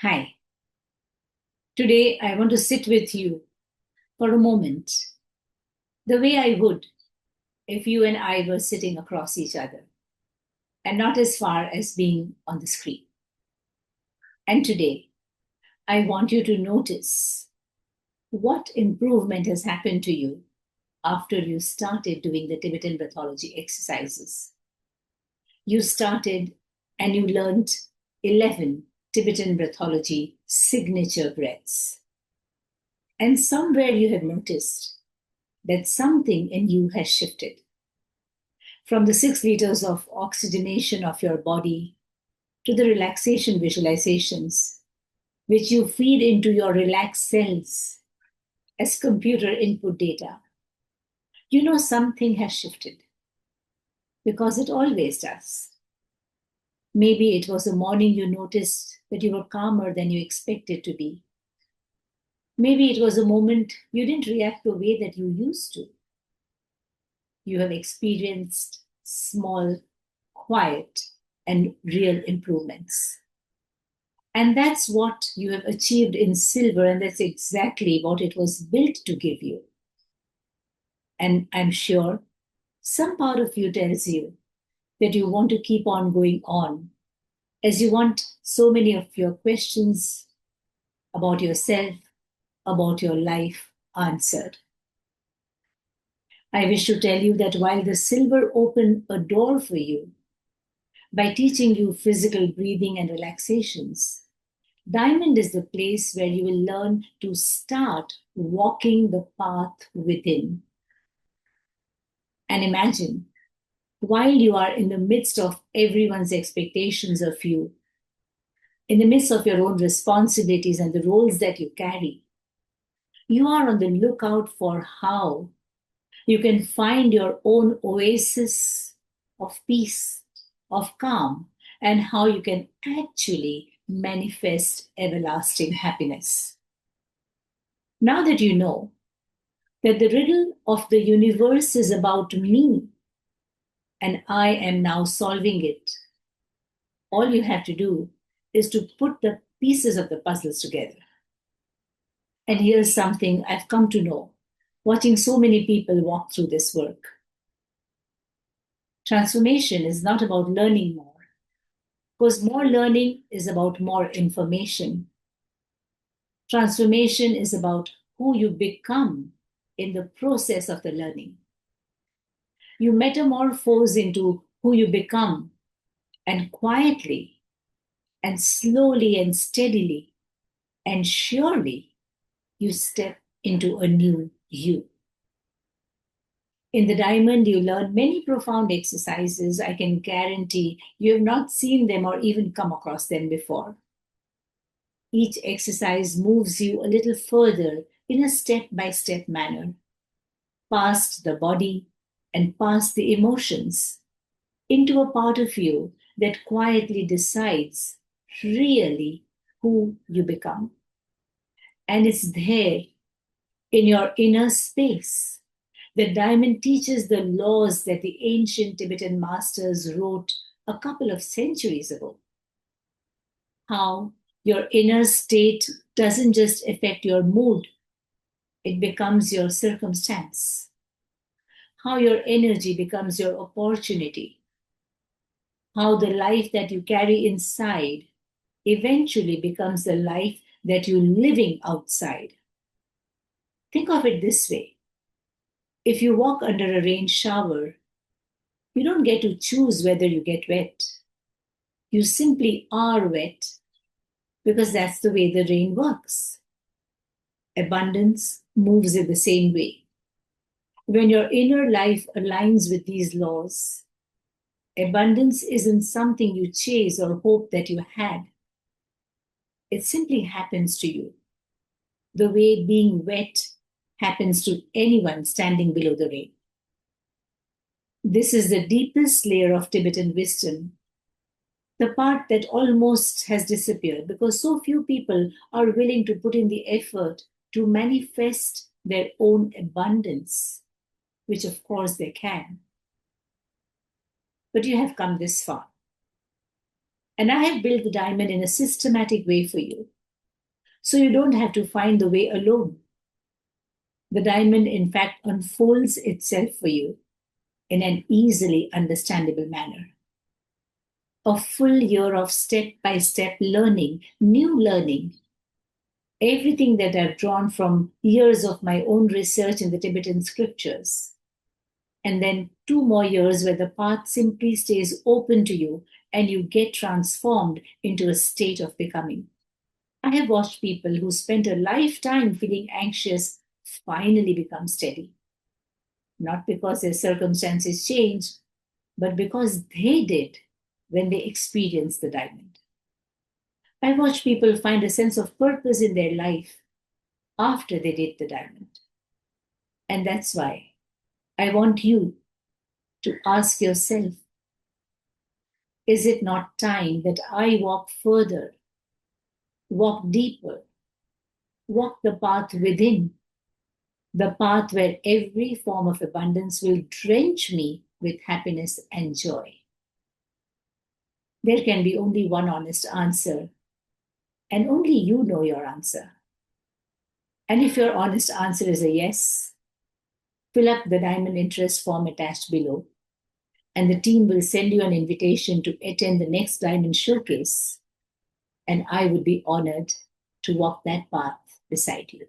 Hi, today I want to sit with you for a moment, the way I would if you and I were sitting across each other and not as far as being on the screen. And today, I want you to notice what improvement has happened to you after you started doing the Tibetan breathology exercises. You started and you learned 11 Tibetan breathology signature breaths. And somewhere you have noticed that something in you has shifted from the 6 liters of oxygenation of your body to the relaxation visualizations, which you feed into your relaxed cells as computer input data. You know something has shifted because it always does. Maybe it was a morning you noticed that you were calmer than you expected to be. Maybe it was a moment you didn't react the way that you used to. You have experienced small, quiet, and real improvements. And that's what you have achieved in silver, and that's exactly what it was built to give you. And I'm sure some part of you tells you that you want to keep on going on, as you want so many of your questions about yourself, about your life answered. I wish to tell you that while the silver opened a door for you by teaching you physical breathing and relaxations, diamond is the place where you will learn to start walking the path within. And imagine, while you are in the midst of everyone's expectations of you, in the midst of your own responsibilities and the roles that you carry, you are on the lookout for how you can find your own oasis of peace, of calm, and how you can actually manifest everlasting happiness. Now that you know that the riddle of the universe is about me and I am now solving it, all you have to do is to put the pieces of the puzzles together. And here's something I've come to know watching so many people walk through this work. Transformation is not about learning more, because more learning is about more information. Transformation is about who you become in the process of the learning. You metamorphose into who you become, and quietly and slowly and steadily and surely you step into a new you. In the diamond, you learn many profound exercises. I can guarantee you have not seen them or even come across them before. Each exercise moves you a little further in a step by step manner, past the body and past the emotions, into a part of you that quietly decides really who you become. And it's there in your inner space. The diamond teaches the laws that the ancient Tibetan masters wrote a couple of centuries ago. How your inner state doesn't just affect your mood, it becomes your circumstance. How your energy becomes your opportunity. How the life that you carry inside eventually becomes the life that you're living outside. Think of it this way. If you walk under a rain shower, you don't get to choose whether you get wet. You simply are wet because that's the way the rain works. Abundance moves in the same way. When your inner life aligns with these laws, abundance isn't something you chase or hope that you had. It simply happens to you, the way being wet happens to anyone standing below the rain. This is the deepest layer of Tibetan wisdom, the part that almost has disappeared because so few people are willing to put in the effort to manifest their own abundance, which of course they can. But you have come this far. And I have built the diamond in a systematic way for you. So you don't have to find the way alone. The diamond, in fact, unfolds itself for you in an easily understandable manner. A full year of step by step learning, new learning, everything that I've drawn from years of my own research in the Tibetan scriptures. And then 2 more years where the path simply stays open to you and you get transformed into a state of becoming. I have watched people who spent a lifetime feeling anxious finally become steady. Not because their circumstances changed, but because they did when they experienced the diamond. I watch people find a sense of purpose in their life after they did the diamond. And that's why I want you to ask yourself, is it not time that I walk further, walk deeper, walk the path within, the path where every form of abundance will drench me with happiness and joy? There can be only one honest answer, and only you know your answer. And if your honest answer is a yes, fill up the diamond interest form attached below, and the team will send you an invitation to attend the next diamond showcase. And I would be honored to walk that path beside you.